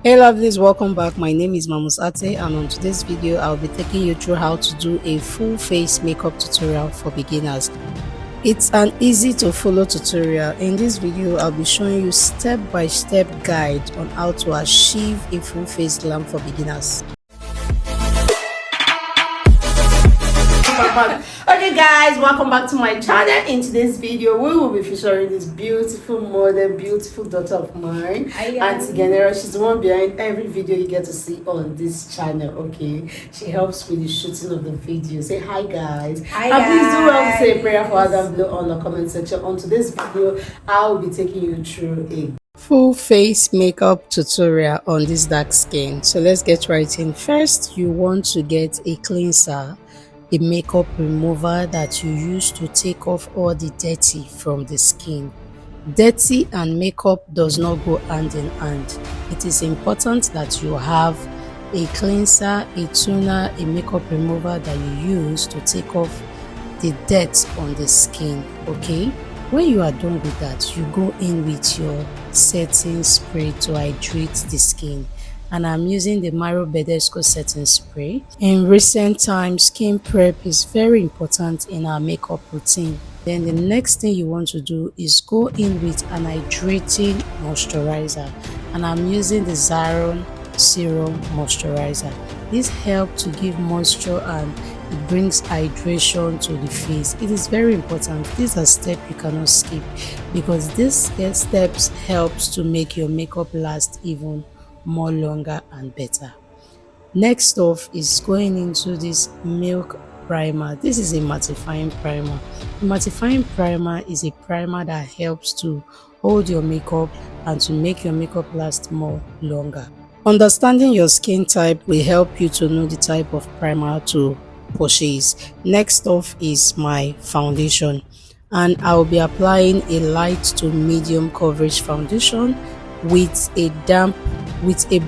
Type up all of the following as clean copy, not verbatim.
Hey lovelies, welcome back. My name is Mamus Ate, and on today's video I'll be taking you through how to do a full face makeup tutorial for beginners. It's an easy to follow tutorial. In this video I'll be showing you step-by-step guide on how to achieve a full face glam for beginners. Okay guys, welcome back to my channel. In today's video we will be featuring this beautiful model, beautiful daughter of mine, Auntie Gardner. She's the one behind every video you get to see on this channel. Okay, she helps with the shooting of the video. Say hi guys. Hi and guys. Please do well to say a prayer for her down below on the comment section. On today's video I will be taking you through a full face makeup tutorial on this dark skin. So let's get right in. First, you want to get a cleanser, a makeup remover that you use to take off all the dirty from the skin. Dirty and makeup does not go hand in hand. It is important that you have a cleanser, a toner, a makeup remover that you use to take off the dirt on the skin. Okay, when you are done with that, you go in with your setting spray to hydrate the skin, and I'm using the Veebeauty setting spray. In recent times, skin prep is very important in our makeup routine. Then the next thing you want to do is go in with an hydrating moisturizer, and I'm using the Zaron serum moisturizer. This helps to give moisture and it brings hydration to the face. It is very important. These are steps you cannot skip because these steps helps to make your makeup last even more longer and better. Next off is going into this milk primer. This is a mattifying primer. The mattifying primer is a primer that helps to hold your makeup and to make your makeup last more longer. Understanding your skin type will help you to know the type of primer to purchase. Next off is my foundation, and I will be applying a light to medium coverage foundation with a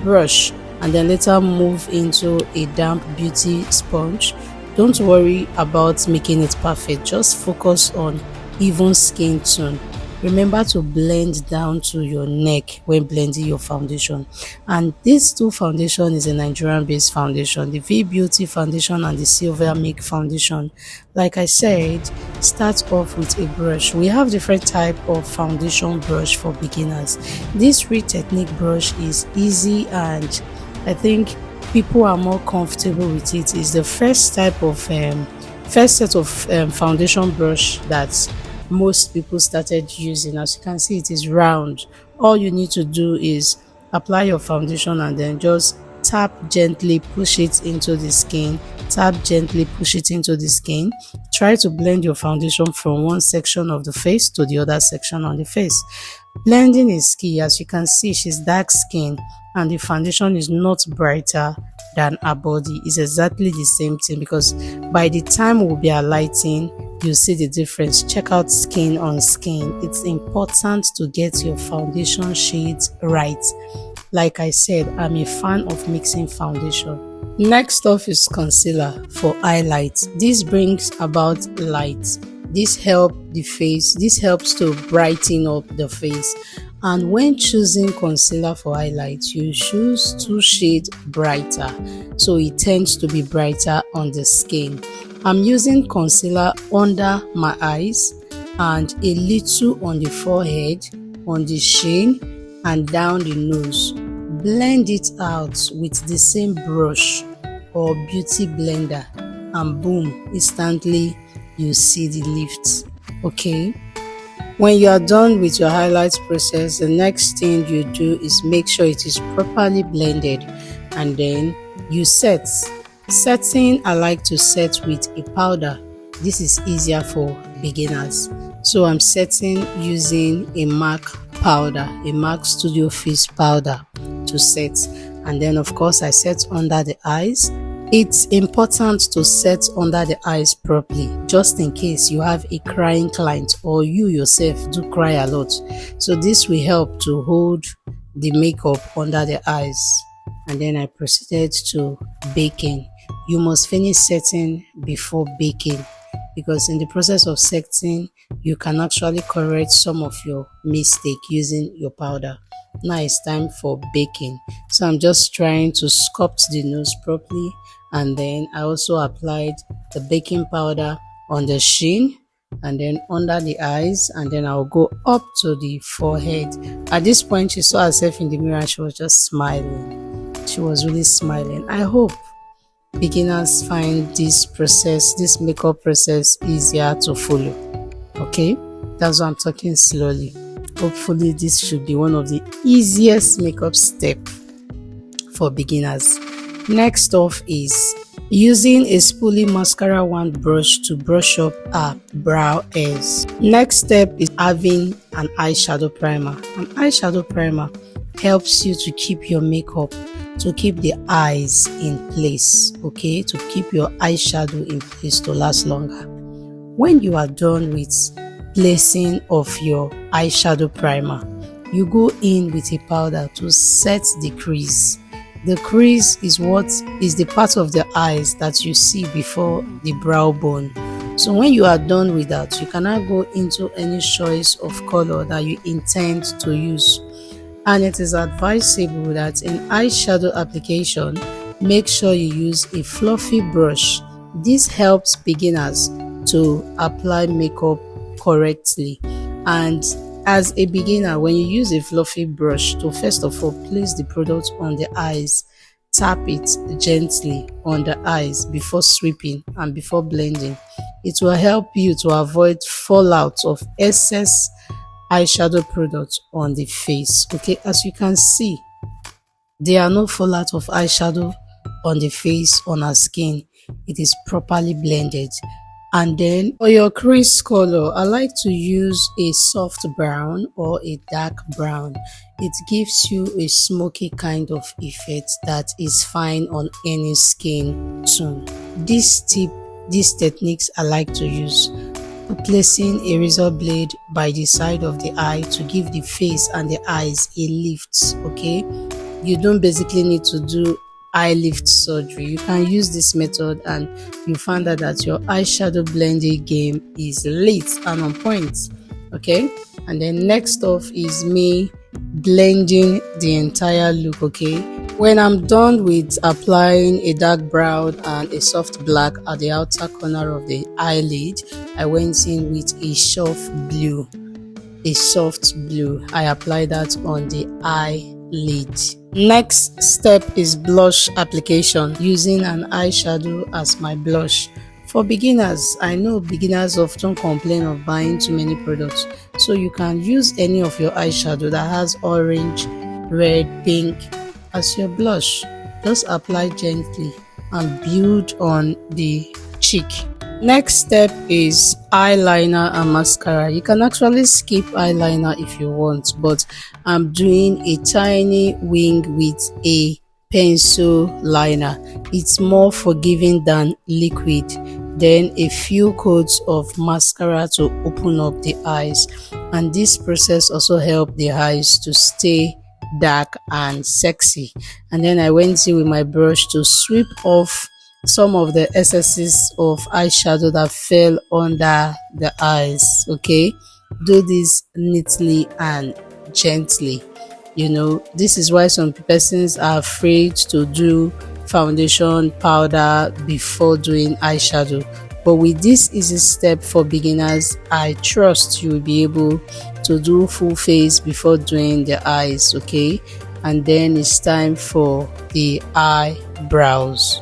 brush, and then later move into a damp beauty sponge. Don't worry about making it perfect, just focus on even skin tone. Remember to blend down to your neck when blending your foundation. And these two foundation is a Nigerian based foundation, the Veebeauty foundation and the Sylvia make foundation. Like I said, start off with a brush. We have different type of foundation brush for beginners. This Reed Technique brush is easy, and I think people are more comfortable with it. It's the first set of foundation brush that most people started using. As you can see, it is round. All you need to do is apply your foundation and then just tap gently, push it into the skin. Tap gently, push it into the skin. Try to blend your foundation from one section of the face to the other section on the face. Blending is key. As you can see, she's dark skin and the foundation is not brighter than her body. It's exactly the same thing, because by the time we'll be highlighting, you see the difference. Check out skin on skin. It's important to get your foundation shades right. Like I said, I'm a fan of mixing foundation. Next off is concealer for highlights. This brings about light. This helps the face. This helps to brighten up the face. And when choosing concealer for highlights, you choose 2 shades brighter, so it tends to be brighter on the skin. I'm using concealer under my eyes and a little on the forehead, on the chin, and down the nose. Blend it out with the same brush or beauty blender, and boom, instantly you see the lift. Okay, when you are done with your highlights process, the next thing you do is make sure it is properly blended, and then you set. Setting, I like to set with a powder. This is easier for beginners, so I'm setting using a MAC powder, a MAC Studio Fizz powder to set. And then of course I set under the eyes. It's important to set under the eyes properly, just in case you have a crying client or you yourself do cry a lot. So this will help to hold the makeup under the eyes. And then I proceeded to baking. You must finish setting before baking. because in the process of setting you can actually correct some of your mistake using your powder. Now it's time for baking. So I'm just trying to sculpt the nose properly, and then I also applied the baking powder on the chin and then under the eyes, and then I'll go up to the forehead. At this point she saw herself in the mirror and she was just smiling. She was really smiling. I hope beginners find this makeup process easier to follow. Okay, that's why I'm talking slowly. Hopefully this should be one of the easiest makeup steps for beginners. Next off is using a spoolie mascara wand brush to brush up our brow hairs. Next step is having an eyeshadow primer. An eyeshadow primer helps you to keep your makeup, to keep the eyes in place, okay, to keep your eyeshadow in place to last longer. When you are done with placing of your eyeshadow primer, you go in with a powder to set the crease. The crease is what is the part of the eyes that you see before the brow bone. So when you are done with that, you cannot go into any choice of color that you intend to use. And it is advisable that in eyeshadow application, make sure you use a fluffy brush. This helps beginners to apply makeup correctly. And as a beginner, when you use a fluffy brush, to first of all place the product on the eyes, tap it gently on the eyes before sweeping and before blending. It will help you to avoid fallout of excess eyeshadow product on the face. Okay, as you can see, there are no fallout of eyeshadow on the face, on our skin. It is properly blended. And then for your crease color, I like to use a soft brown or a dark brown. It gives you a smoky kind of effect that is fine on any skin tone. These techniques I like to use: placing a razor blade by the side of the eye to give the face and the eyes a lift. Okay, you don't basically need to do eye lift surgery. You can use this method and you find out that your eyeshadow blending game is lit and on point. Okay, and then next off is me blending the entire look. Okay, when I'm done with applying a dark brown and a soft black at the outer corner of the eyelid, I went in with a soft blue. I apply that on the eyelid. Next step is blush application, using an eyeshadow as my blush. For beginners, I know beginners often complain of buying too many products, so you can use any of your eyeshadow that has orange, red, pink as your blush. Just apply gently and build on the cheek. Next step is eyeliner and mascara. You can actually skip eyeliner if you want, but I'm doing a tiny wing with a pencil liner. It's more forgiving than liquid. Then a few coats of mascara to open up the eyes, and this process also helps the eyes to stay dark and sexy. And then I went in with my brush to sweep off some of the excesses of eyeshadow that fell under the eyes. Okay, do this neatly and gently. You know, this is why some persons are afraid to do foundation powder before doing eyeshadow, but with this easy step for beginners, I trust you will be able to do full face before doing the eyes. Okay, and then it's time for the eyebrows.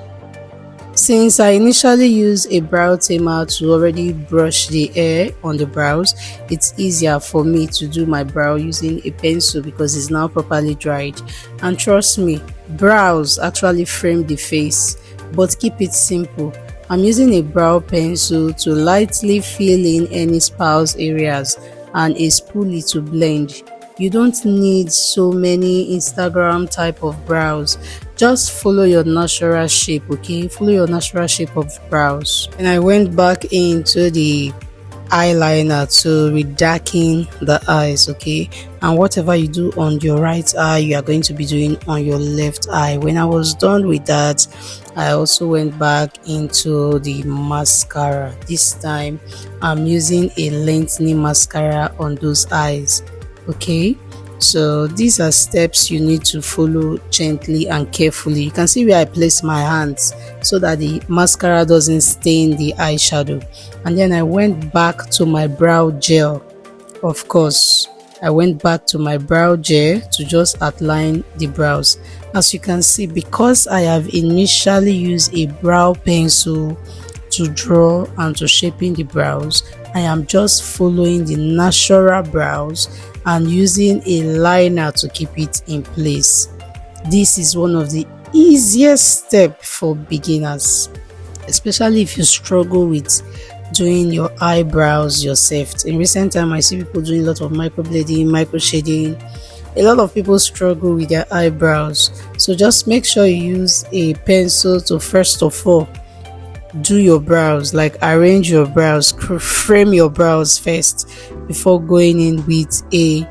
Since I initially used a brow tamer to already brush the hair on the brows, it's easier for me to do my brow using a pencil because it's now properly dried. And trust me, brows actually frame the face, but keep it simple. I'm using a brow pencil to lightly fill in any sparse areas and a spoolie to blend. You don't need so many Instagram type of brows. Just follow your natural shape. Okay, follow your natural shape of brows. And I went back into the eyeliner to redarken the eyes. Okay, and whatever you do on your right eye, you are going to be doing on your left eye. When I was done with that, I also went back into the mascara. This time I'm using a lengthening mascara on those eyes. Okay, so these are steps you need to follow gently and carefully. You can see where I place my hands so that the mascara doesn't stain the eyeshadow. And then I went back to my brow gel. Of course, I went back to my brow gel to just outline the brows. As you can see, because I have initially used a brow pencil to draw and to shaping the brows, I am just following the natural brows and using a liner to keep it in place. This is one of the easiest steps for beginners, especially if you struggle with doing your eyebrows yourself. In recent time, I see people doing a lot of microblading, micro shading. A lot of people struggle with their eyebrows, so just make sure you use a pencil to first of all do your brows, like arrange your brows, frame your brows first before going in with a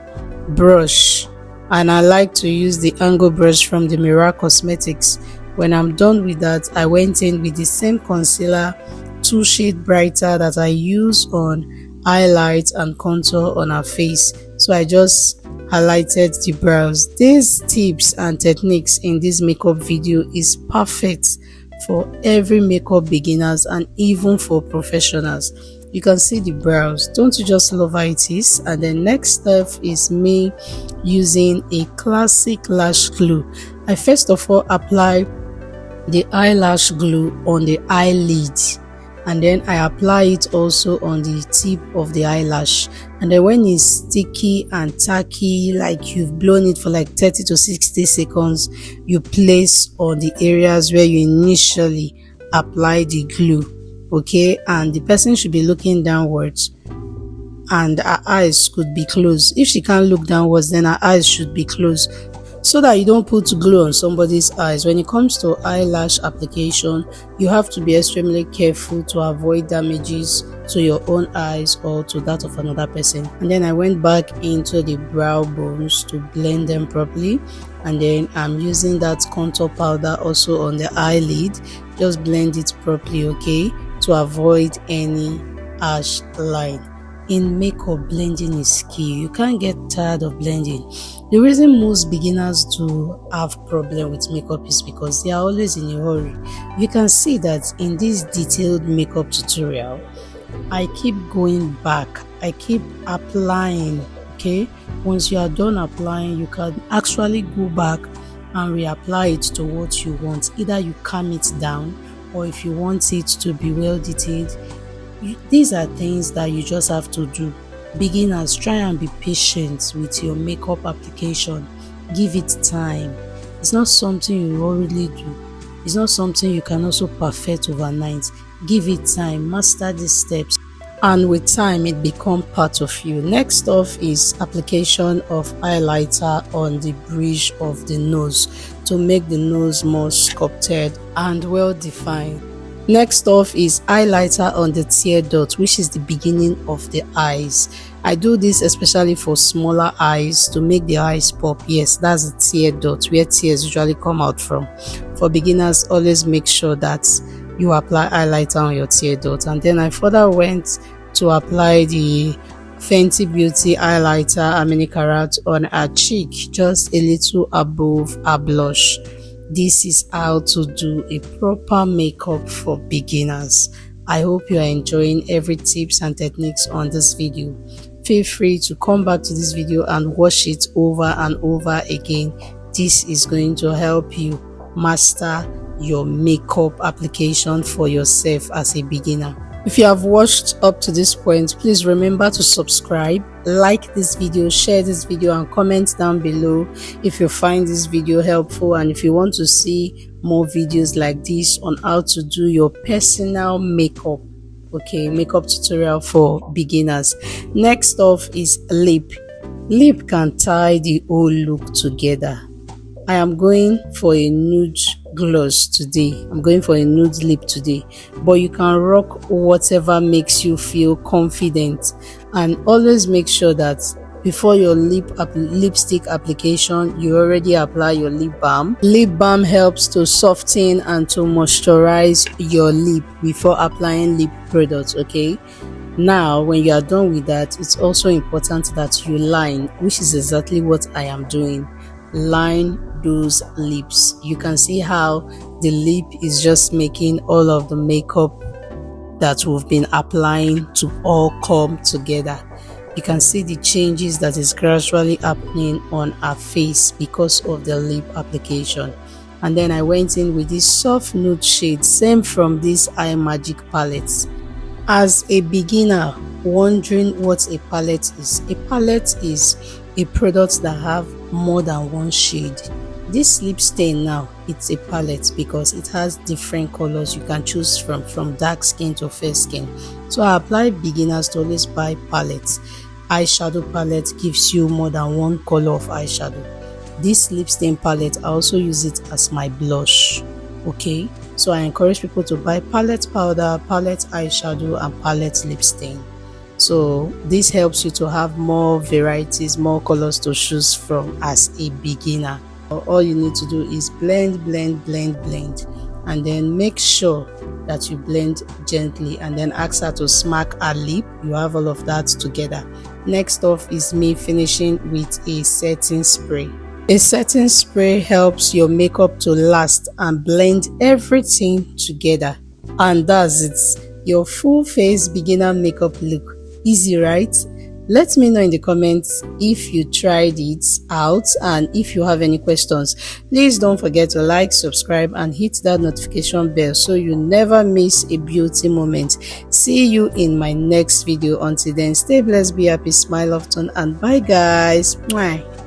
brush. And I like to use the angle brush from the Mirror Cosmetics. When I'm done with that, I went in with the same concealer, 2 shade brighter, that I use on highlight and contour on her face. So I just highlighted the brows. These tips and techniques in this makeup video is perfect for every makeup beginners and even for professionals. You can see the brows. Don't you just love how it is? And then next step is me using a classic lash glue. I first of all apply the eyelash glue on the eyelid, and then I apply it also on the tip of the eyelash. And then when it's sticky and tacky, like you've blown it for like 30 to 60 seconds, you place on the areas where you initially apply the glue. Okay, and the person should be looking downwards and her eyes could be closed. If she can't look downwards, then her eyes should be closed, so that you don't put glue on somebody's eyes. When it comes to eyelash application, you have to be extremely careful to avoid damages to your own eyes or to that of another person. And then I went back into the brow bones to blend them properly, and then I'm using that contour powder also on the eyelid. Just blend it properly, okay, to avoid any harsh line. In makeup, blending is key. You can't get tired of blending. The reason most beginners do have problem with makeup is because they are always in a hurry. You can see that in this detailed makeup tutorial, I keep going back, I keep applying. Okay, once you are done applying, you can actually go back and reapply it to what you want. Either you calm it down, or if you want it to be well detailed, these are things that you just have to do. Beginners, try and be patient with your makeup application. Give it time. It's not something you already do. It's not something you can also perfect overnight. Give it time. Master these steps, and with time it become part of you. Next off is application of highlighter on the bridge of the nose to make the nose more sculpted and well defined. Next off is highlighter on the tear dot, which is the beginning of the eyes. I do this especially for smaller eyes to make the eyes pop. Yes, that's the tear dot, where tears usually come out from. For beginners, always make sure that you apply highlighter on your tear dot. And then I further went to apply the Fenty Beauty highlighter mini carat on her cheek, just a little above her blush. This is how to do a proper makeup for beginners. I hope you are enjoying every tips and techniques on this video. Feel free to come back to this video and watch it over and over again. This is going to help you master your makeup application for yourself as a beginner. If you have watched up to this point, please remember to subscribe, like this video, share this video, and comment down below if you find this video helpful, and if you want to see more videos like this on how to do your personal makeup. Okay, makeup tutorial for beginners. Next off is lip. Lip can tie the whole look together. I am going for a nude gloss today. I'm going for a nude lip today, but you can rock whatever makes you feel confident, and always make sure that before your lipstick application, you already apply your lip balm. Lip balm helps to soften and to moisturize your lip before applying lip products. Okay, now when you are done with that, it's also important that you line, which is exactly what I am doing. Line those lips. You can see how the lip is just making all of the makeup that we've been applying to all come together. You can see the changes that is gradually happening on our face because of the lip application. And then I went in with this soft nude shade, same from this Eye Magic palettes. As a beginner wondering what a palette is a product that have more than one shade. This lip stain now, it's a palette because it has different colors you can choose from dark skin to fair skin. So I apply beginners to always buy palettes. Eyeshadow palette gives you more than one color of eyeshadow. This lip stain palette, I also use it as my blush. Okay, so I encourage people to buy palette powder, palette eyeshadow, and palette lip stain. So this helps you to have more varieties, more colors to choose from as a beginner. All you need to do is blend, and then make sure that you blend gently, and then ask her to smack her lip. You have all of that together. Next off is me finishing with a setting spray. A setting spray helps your makeup to last and blend everything together, and that's it. Your full face beginner makeup look. Easy, right? Let me know in the comments if you tried it out, and if you have any questions, please don't forget to like, subscribe, and hit that notification bell so you never miss a beauty moment. See you in my next video. Until then, stay blessed, be happy, smile often, and bye guys. Mwah.